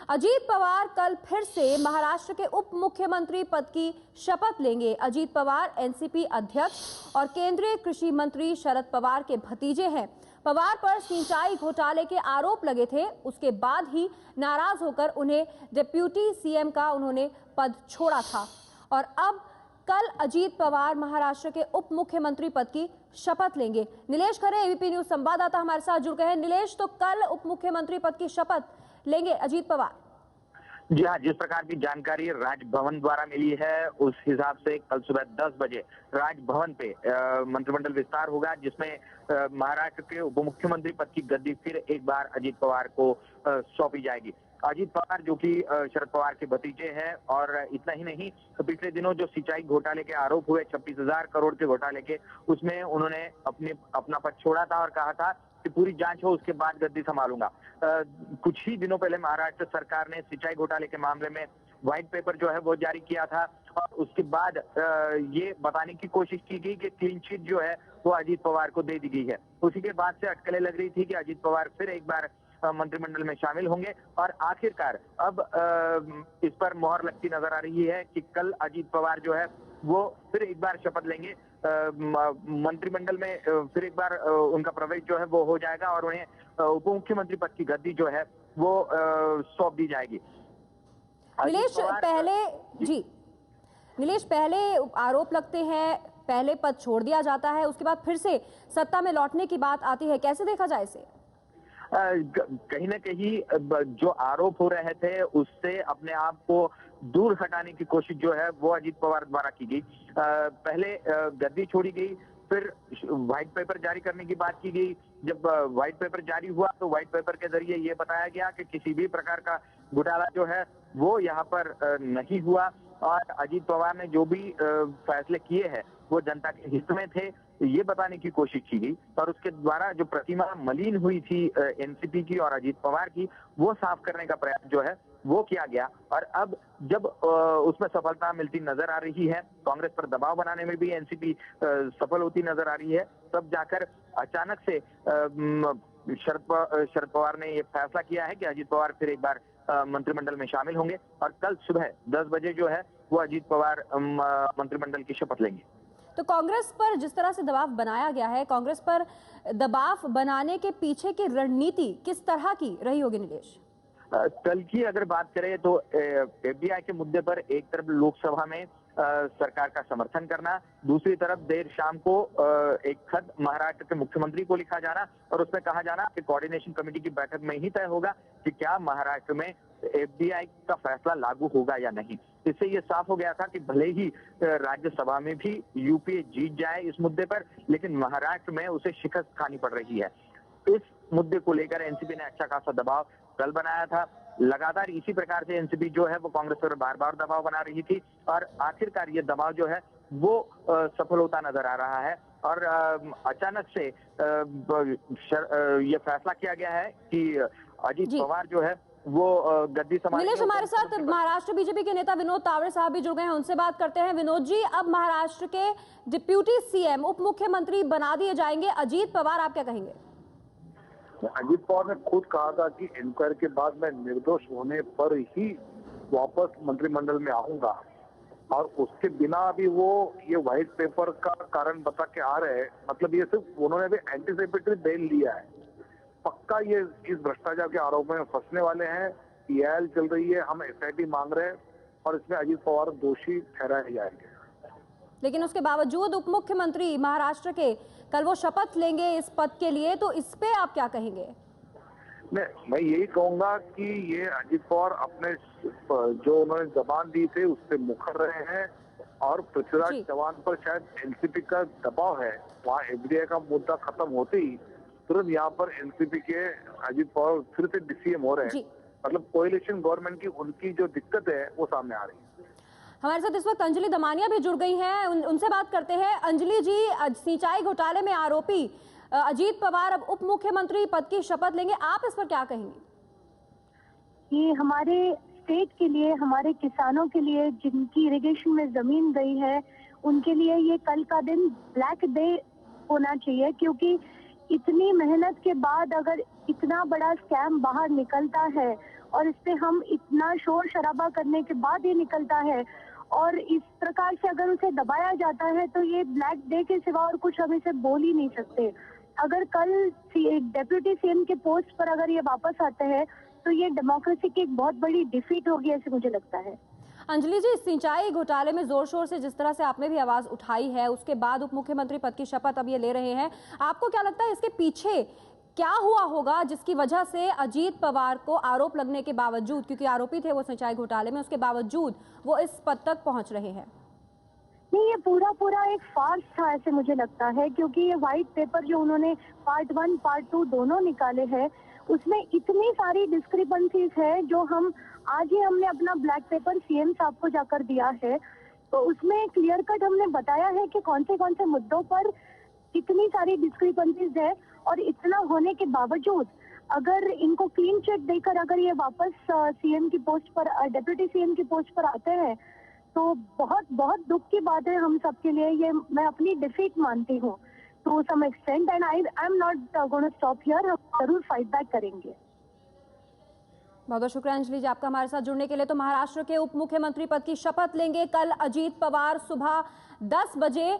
अजीत पवार कल फिर से महाराष्ट्र के उप मुख्यमंत्री पद की शपथ लेंगे। अजीत पवार एनसीपी अध्यक्ष और केंद्रीय कृषि मंत्री शरद पवार के भतीजे हैं। पवार पर सिंचाई घोटाले के आरोप लगे थे, उसके बाद ही नाराज होकर उन्हें डिप्यूटी सीएम का उन्होंने पद छोड़ा था और अब कल अजीत पवार महाराष्ट्र के उप मुख्यमंत्री पद की शपथ लेंगे। नीलेश खरे एबीपी न्यूज संवाददाता हमारे साथ जुड़ गए हैं। नीलेश, तो कल उप मुख्यमंत्री पद की शपथ लेंगे अजीत पवार? जी हाँ, जिस प्रकार की जानकारी राजभवन द्वारा मिली है उस हिसाब से कल सुबह 10 बजे राजभवन पे मंत्रिमंडल विस्तार होगा, जिसमें महाराष्ट्र के उप मुख्यमंत्री पद की गद्दी फिर एक बार अजीत पवार को सौंपी जाएगी। अजीत पवार जो कि शरद पवार के भतीजे हैं, और इतना ही नहीं, तो पिछले दिनों जो सिंचाई घोटाले के आरोप हुए 26,000 करोड़ के घोटाले के, उसमें उन्होंने अपना पद छोड़ा था और कहा था कि पूरी जांच हो उसके बाद गद्दी संभालूंगा। कुछ ही दिनों पहले महाराष्ट्र सरकार ने सिंचाई घोटाले के मामले में व्हाइट पेपर जो है वो जारी किया था और उसके बाद ये बताने की कोशिश की गई कि क्लीन चिट जो है वो अजीत पवार को दे दी गई है। उसी के बाद से अटकलें लग रही थी कि अजीत पवार फिर एक बार मंत्रिमंडल में शामिल होंगे और आखिरकार अब इस पर मोहर लगती नजर आ रही है कि कल अजीत पवार जो है वो फिर एक बार शपथ लेंगे। मंत्रिमंडल में फिर एक बार उनका प्रवेश जो है वो हो जाएगा और उन्हें उप मुख्यमंत्री पद की गद्दी जो है वो सौंप दी जाएगी। नीलेश, पहले आरोप लगते हैं, पहले पद छोड़ दिया जाता है, उसके बाद फिर से सत्ता में लौटने की बात आती है, कैसे देखा जाए इसे? कहीं ना कहीं जो आरोप हो रहे थे उससे अपने आप को दूर हटाने की कोशिश जो है वो अजीत पवार द्वारा की गई। पहले गद्दी छोड़ी गई, फिर व्हाइट पेपर जारी करने की बात की गई। जब व्हाइट पेपर जारी हुआ तो व्हाइट पेपर के जरिए ये बताया गया कि किसी भी प्रकार का घोटाला जो है वो यहाँ पर नहीं हुआ और अजीत पवार ने जो भी फैसले किए हैं वो जनता के हित में थे, ये बताने की कोशिश की गई और उसके द्वारा जो प्रतिमा मलिन हुई थी एनसीपी की और अजीत पवार की, वो साफ करने का प्रयास जो है वो किया गया। और अब जब उसमें सफलता मिलती नजर आ रही है, कांग्रेस पर दबाव बनाने में भी एनसीपी सफल होती नजर आ रही है, तब जाकर अचानक से शरद पवार ने ये फैसला किया है कि अजीत पवार फिर एक बार मंत्रिमंडल में शामिल होंगे और कल सुबह 10 बजे जो है वो अजीत पवार मंत्रिमंडल की शपथ लेंगे। तो कांग्रेस पर जिस तरह से दबाव बनाया गया है, कांग्रेस पर दबाव बनाने के पीछे की रणनीति किस तरह की रही होगी नीलेश? कल की अगर बात करें तो एफडीआई के मुद्दे पर एक तरफ लोकसभा में सरकार का समर्थन करना, दूसरी तरफ देर शाम को एक खत महाराष्ट्र के मुख्यमंत्री को लिखा जाना और उसमें कहा जाना कि कोऑर्डिनेशन कमेटी की बैठक में ही तय होगा कि क्या महाराष्ट्र में एफडीआई का फैसला लागू होगा या नहीं। इससे ये साफ हो गया था कि भले ही राज्यसभा में भी यूपीए जीत जाए इस मुद्दे पर, लेकिन महाराष्ट्र में उसे शिकस्त खानी पड़ रही है। इस मुद्दे को लेकर एनसीपी ने अच्छा खासा दबाव कल बनाया था। लगातार इसी प्रकार से एनसीपी जो है वो कांग्रेस पर बार बार दबाव बना रही थी और आखिरकार ये दबाव जो है वो सफल होता नजर आ रहा है और अचानक से ये फैसला किया गया है कि अजीत पवार जो है वो गद्दी संभालेंगे। नीलेश, हमारे साथ महाराष्ट्र बीजेपी के नेता विनोद तावड़े साहब भी जुड़ गए हैं, उनसे बात करते हैं। विनोद जी, अब महाराष्ट्र के डिप्यूटी सीएम उप मुख्यमंत्री बना दिए जाएंगे अजीत पवार, आप क्या कहेंगे? अजीत पवार ने खुद कहा था कि इंक्वायरी के बाद मैं निर्दोष होने पर ही वापस मंत्रिमंडल में आऊंगा और उसके बिना भी वो ये व्हाइट पेपर का कारण बता के आ रहे हैं। मतलब ये सिर्फ उन्होंने भी एंटीसिपेटरी बेल लिया है, पक्का ये इस भ्रष्टाचार के आरोप में फंसने वाले हैं। ईआईएल चल रही है, हम एसआईटी मांग रहे हैं और इसमें अजीत पवार दोषी ठहराए जाएंगे। लेकिन उसके बावजूद उप मुख्यमंत्री महाराष्ट्र के कल वो शपथ लेंगे इस पद के लिए, तो इस पे आप क्या कहेंगे? मैं यही कहूंगा कि ये अजीत पवार अपने जो उन्होंने जबान दी थे उससे मुकर रहे हैं और पृथ्वीराज चौहान पर शायद एनसीपी का दबाव है। वहाँ एफडीआई का मुद्दा खत्म होते ही तुरंत यहाँ पर एनसीपी के अजीत पवार फिर से डीसीएम हो रहे हैं। मतलब कोएलिशन गवर्नमेंट की उनकी जो दिक्कत है वो सामने आ रही है। हमारे साथ इस वक्त अंजलि दमानिया भी जुड़ गई हैं, उनसे बात करते हैं। अंजलि जी, सिंचाई घोटाले में आरोपी अजीत पवार अब उप मुख्यमंत्री पद की शपथ लेंगे, आप इस पर क्या कहेंगे? ये हमारे स्टेट के लिए, हमारे किसानों के लिए जिनकी इरिगेशन में जमीन गई है, उनके लिए ये कल का दिन ब्लैक डे होना चाहिए, क्योंकि इतनी मेहनत के बाद अगर इतना बड़ा स्कैम बाहर निकलता है और इस पे हम इतना शोर शराबा करने के बाद ये निकलता है और इस प्रकार से अगर उसे दबाया जाता है तो ये ब्लैक डे के सिवा और कुछ हम इसे बोल ही नहीं सकते। अगर कल डेप्यूटी सीएम के पोस्ट पर अगर ये वापस आते हैं तो ये डेमोक्रेसी की एक बहुत बड़ी डिफीट होगी, ऐसे मुझे लगता है। अंजलि जी, सिंचाई घोटाले में जोर शोर से जिस तरह से आपने भी आवाज उठाई है, उसके बाद उप मुख्यमंत्री पद की शपथ अब ये ले रहे हैं, आपको क्या लगता है इसके पीछे क्या हुआ होगा जिसकी वजह से अजीत पवार को आरोप लगने के बावजूद, क्योंकि आरोपी थे वो सिंचाई घोटाले में, उसके बावजूद वो इस पद तक पहुंच रहे हैं? नहीं, ये पूरा एक फार्स था, ऐसे मुझे लगता है, क्योंकि ये व्हाइट पेपर जो उन्होंने पार्ट 1 पार्ट 2 दोनों निकाले हैं उसमें इतनी सारी डिस्क्रिपेंसीज है जो हम आज ही हमने अपना ब्लैक पेपर सीएम साहब को जाकर दिया है, तो उसमें क्लियर कट हमने बताया है कि कौन से मुद्दों पर इतनी सारी डिस्क्रिपेंसीज है। और इतना होने के बावजूद अगर इनको क्लीन चिट देकर अगर ये वापस सीएम की पोस्ट पर, डेप्यूटी सीएम की पोस्ट पर आते हैं तो बहुत बहुत दुख की बात है हम सबके लिए। ये मैं अपनी डिफीट मानती हूँ to some extent and I am not gonna stop here. हम जरूर फाइट बैक करेंगे। बहुत बहुत शुक्रिया अंजलि जी आपका हमारे साथ जुड़ने के लिए। तो महाराष्ट्र के उप मुख्यमंत्री पद की शपथ लेंगे कल अजीत पवार सुबह 10 बजे।